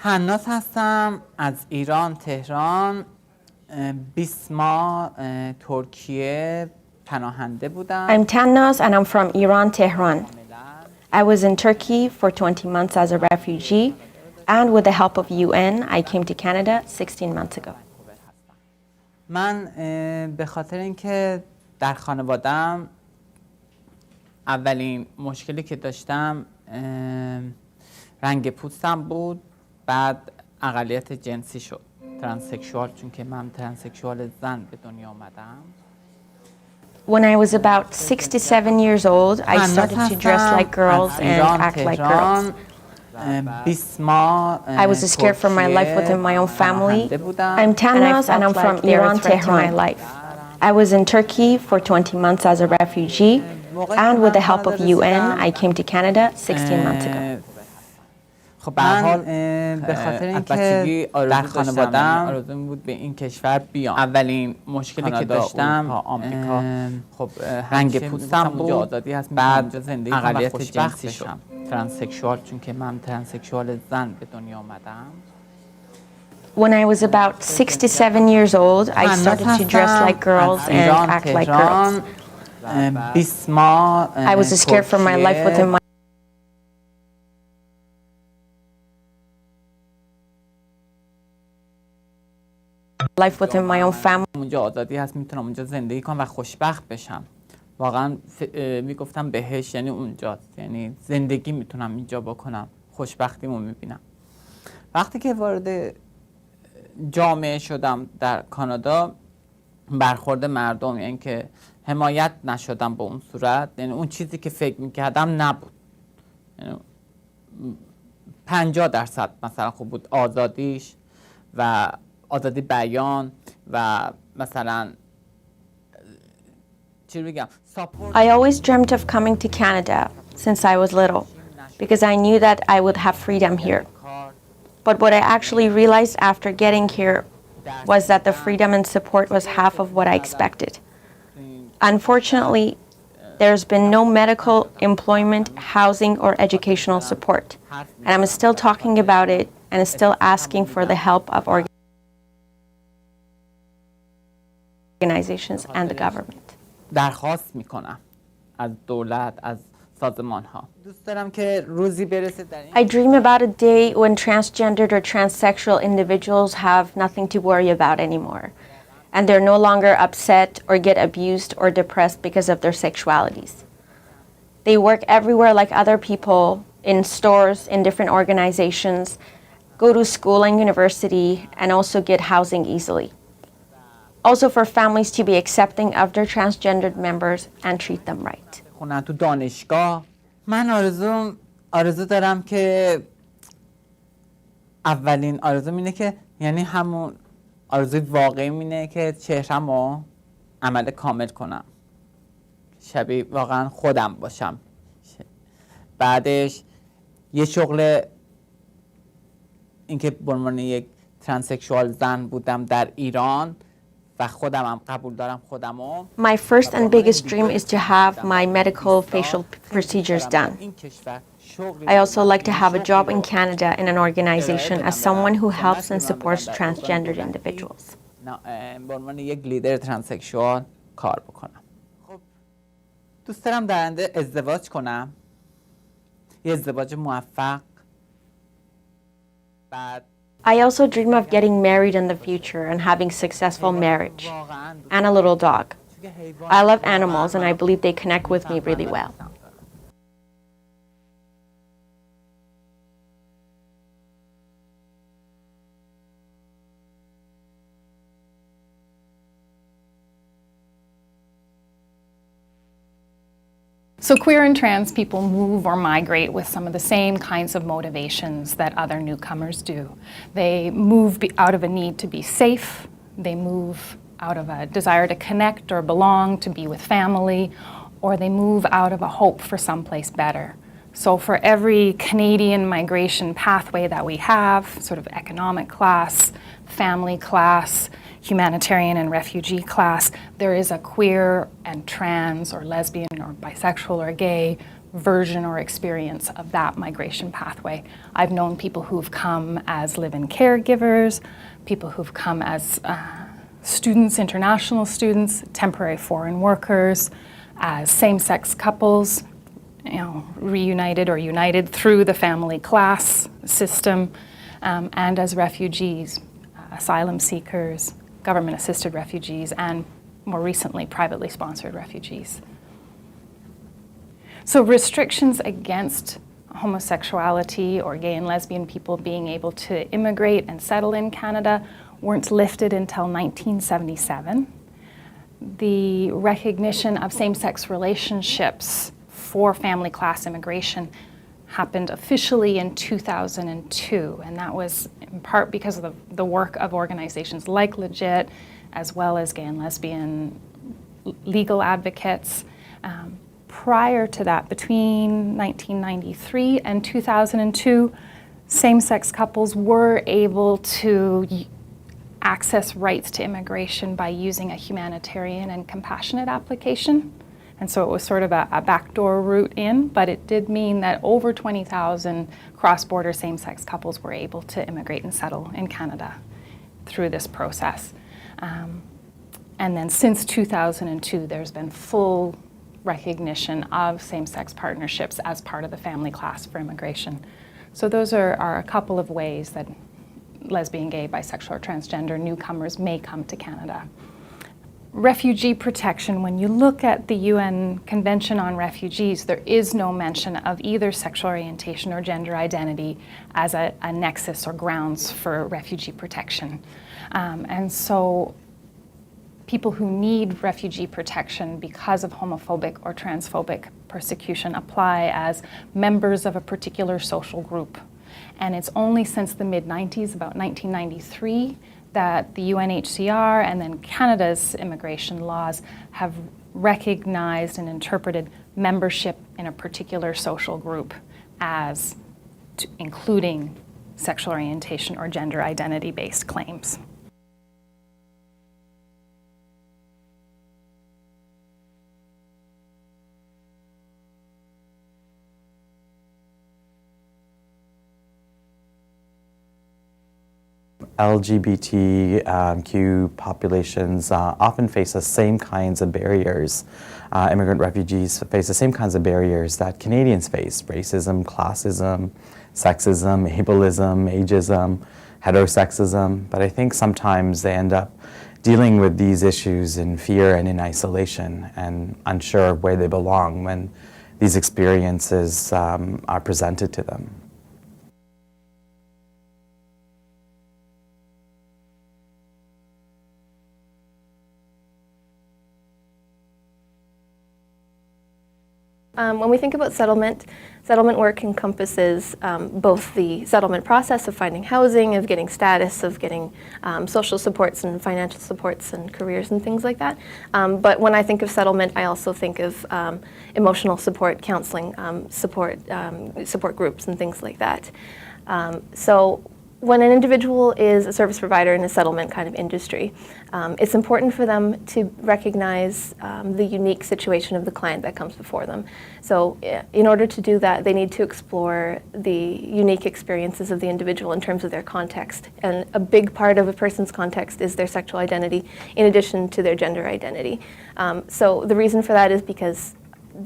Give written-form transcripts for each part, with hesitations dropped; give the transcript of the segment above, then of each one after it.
حناس هستم از ایران تهران 20 ماه ترکیه پناهنده بودم. I'm Tanaz and I'm from Iran, Tehran. I was in Turkey for 20 months as a refugee, and with the help of UN, I came to Canada 16 months ago. من به خاطر اینکه در خانواده‌ام اولین مشکلی که داشتم رنگ پوستم بود، بعد اقلیت جنسی شد، ترانسکشوال، چون که من ترانسکشوال زن به دنیا آمدم. When I was about 67 years old, I started to dress like girls and act like girls. I was scared for my life within my own family. I'm Tanaz and I'm from Iran, Tehran. I was in Turkey for 20 months as a refugee, and with the help of UN, I came to Canada 16 months ago. خب به هر حال به خاطر اینکه در خانواده‌ام آرزوم بود به این کشور بیام. اولین مشکلی که داشتم آمریکا، خب رنگ پوستم بود، آزادی هست، بعد زندگی اقلیت جنسی شدم، ترانسکشوال، چون که من ترانسکشوال زن به دنیا آمدم. When I was about 67 years old, I started to dress like girls and act like girls. 20 ماه I was scared for my life within my own family. اونجا آزادی هست، میتونم اونجا زندگی کنم و خوشبخت بشم. واقعا میگفتم بهش یعنی اونجاست، یعنی زندگی میتونم اینجا بکنم، خوشبختیمو میبینم. وقتی که وارد جامعه شدم در کانادا، برخورد مردم، یعنی که حمایت نشدم به اون صورت، یعنی اون چیزی که فکر میکردم نبود. یعنی 50% مثلا خوب بود آزادیش و آزادی بیان و مثلا چی بگم. I always dreamt of coming to Canada since I was little because I knew that I would have freedom here. But what I actually realized after getting here was that the freedom and support was half of what I expected. Unfortunately, there's been no medical, employment, housing, or educational support. And I'm still talking about it and still asking for the help of organizations and the government. درخواست میکنم از دولت، از سازمان‌ها. دوست دارم که روزی برسه در این I dream about a day when transgendered or transsexual individuals have nothing to worry about anymore, and they're no longer upset or get abused or depressed because of their sexualities. They work everywhere like other people, in stores, in different organizations, go to school and university, and also get housing easily. Also for families to be accepting of their transgendered members and treat them right. خونن تو دانشگاه. من آرزو دارم که اولین آرزوم اینه که یعنی همون آرزوی واقعی اینه که چهره‌مو عمل کامل کنم، شبیه واقعا خودم باشم. بعدش یه شغل، اینکه به عنوان یک ترانسکشوال زن بودم در ایران و خودم قبول دارم خودمو. My first and biggest dream is to have my medical facial procedures done. I also like to have a job in Canada in an organization as someone who helps and supports transgendered individuals. به عنوان یک لیدر ترانسکشوال کار بکنم. خب دوست دارم در آینده ازدواج کنم، یه ازدواج موفق. بعد I also dream of getting married in the future and having successful marriage and a little dog. I love animals and I believe they connect with me really well. So queer and trans people move or migrate with some of the same kinds of motivations that other newcomers do. They move out of a need to be safe. They move out of a desire to connect or belong, to be with family, or they move out of a hope for someplace better. So for every Canadian migration pathway that we have, sort of economic class, family class, humanitarian and refugee class, there is a queer and trans or lesbian or bisexual or gay version or experience of that migration pathway. I've known people who've come as live-in caregivers, people who've come as students, international students, temporary foreign workers, as same-sex couples, reunited or united through the family class system, and as refugees, asylum seekers, government-assisted refugees, and more recently, privately sponsored refugees. So restrictions against homosexuality or gay and lesbian people being able to immigrate and settle in Canada weren't lifted until 1977. The recognition of same-sex relationships for family class immigration happened officially in 2002, and that was in part because of the work of organizations like Legit, as well as gay and lesbian legal advocates. Prior to that, between 1993 and 2002, same-sex couples were able to access rights to immigration by using a humanitarian and compassionate application. And so it was sort of a backdoor route in, but it did mean that over 20,000 cross-border same-sex couples were able to immigrate and settle in Canada through this process. And then since 2002, there's been full recognition of same-sex partnerships as part of the family class for immigration. So those are a couple of ways that lesbian, gay, bisexual, or transgender newcomers may come to Canada. Refugee protection, when you look at the UN Convention on Refugees, there is no mention of either sexual orientation or gender identity as a nexus or grounds for refugee protection. And so people who need refugee protection because of homophobic or transphobic persecution apply as members of a particular social group. And it's only since the mid-90s, about 1993, that the UNHCR and then Canada's immigration laws have recognized and interpreted membership in a particular social group as including sexual orientation or gender identity-based claims. LGBTQ populations often face the same kinds of barriers. Immigrant refugees face the same kinds of barriers that Canadians face: racism, classism, sexism, ableism, ageism, heterosexism. But I think sometimes they end up dealing with these issues in fear and in isolation and unsure of where they belong when these experiences are presented to them. When we think about settlement work encompasses both the settlement process of finding housing, of getting status, of getting social supports and financial supports and careers and things like that. But when I think of settlement, I also think of emotional support, counseling, support groups and things like that. So when an individual is a service provider in a settlement kind of industry, it's important for them to recognize the unique situation of the client that comes before them. So in order to do that, they need to explore the unique experiences of the individual in terms of their context. And a big part of a person's context is their sexual identity, in addition to their gender identity. So the reason for that is because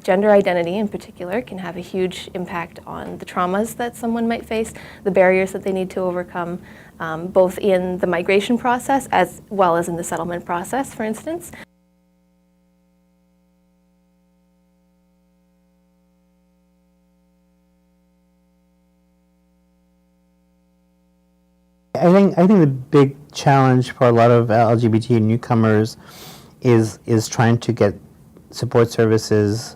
gender identity in particular can have a huge impact on the traumas that someone might face, the barriers that they need to overcome, both in the migration process as well as in the settlement process, for instance. I think the big challenge for a lot of LGBT newcomers is trying to get support services,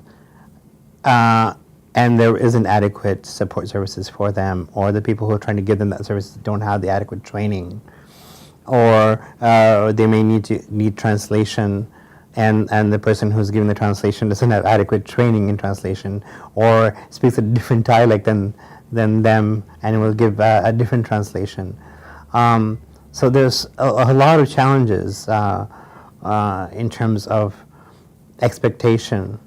and there isn't adequate support services for them, or the people who are trying to give them that service don't have the adequate training, or they may need translation, and the person who's giving the translation doesn't have adequate training in translation, or speaks a different dialect than them, and will give a different translation. So there's a lot of challenges in terms of expectation.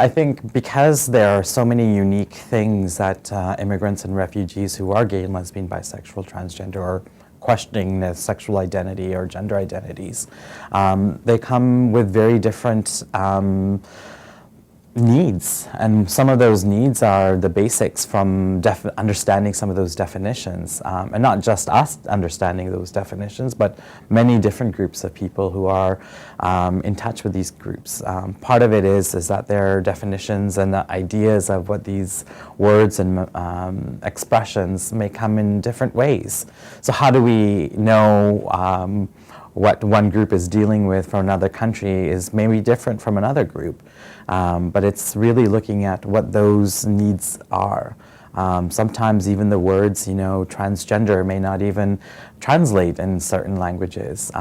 I think because there are so many unique things that immigrants and refugees who are gay and lesbian, bisexual, transgender, or questioning their sexual identity or gender identities, they come with very different needs, and some of those needs are the basics from understanding some of those definitions, and not just us understanding those definitions, but many different groups of people who are in touch with these groups. Part of it is that their definitions and the ideas of what these words and expressions may come in different ways. So how do we know what one group is dealing with from another country is maybe different from another group? But it's really looking at what those needs are. Sometimes even the words, transgender may not even translate in certain languages.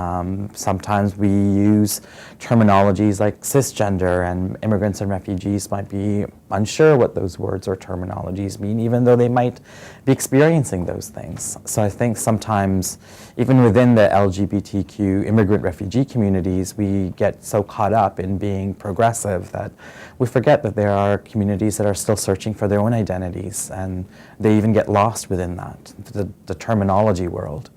Sometimes we use terminologies like cisgender, and immigrants and refugees might be unsure what those words or terminologies mean, even though they might be experiencing those things. So I think sometimes, even within the LGBTQ immigrant refugee communities, we get so caught up in being progressive that we forget that there are communities that are still searching for their own identities, and they even get lost within that, the terminology world.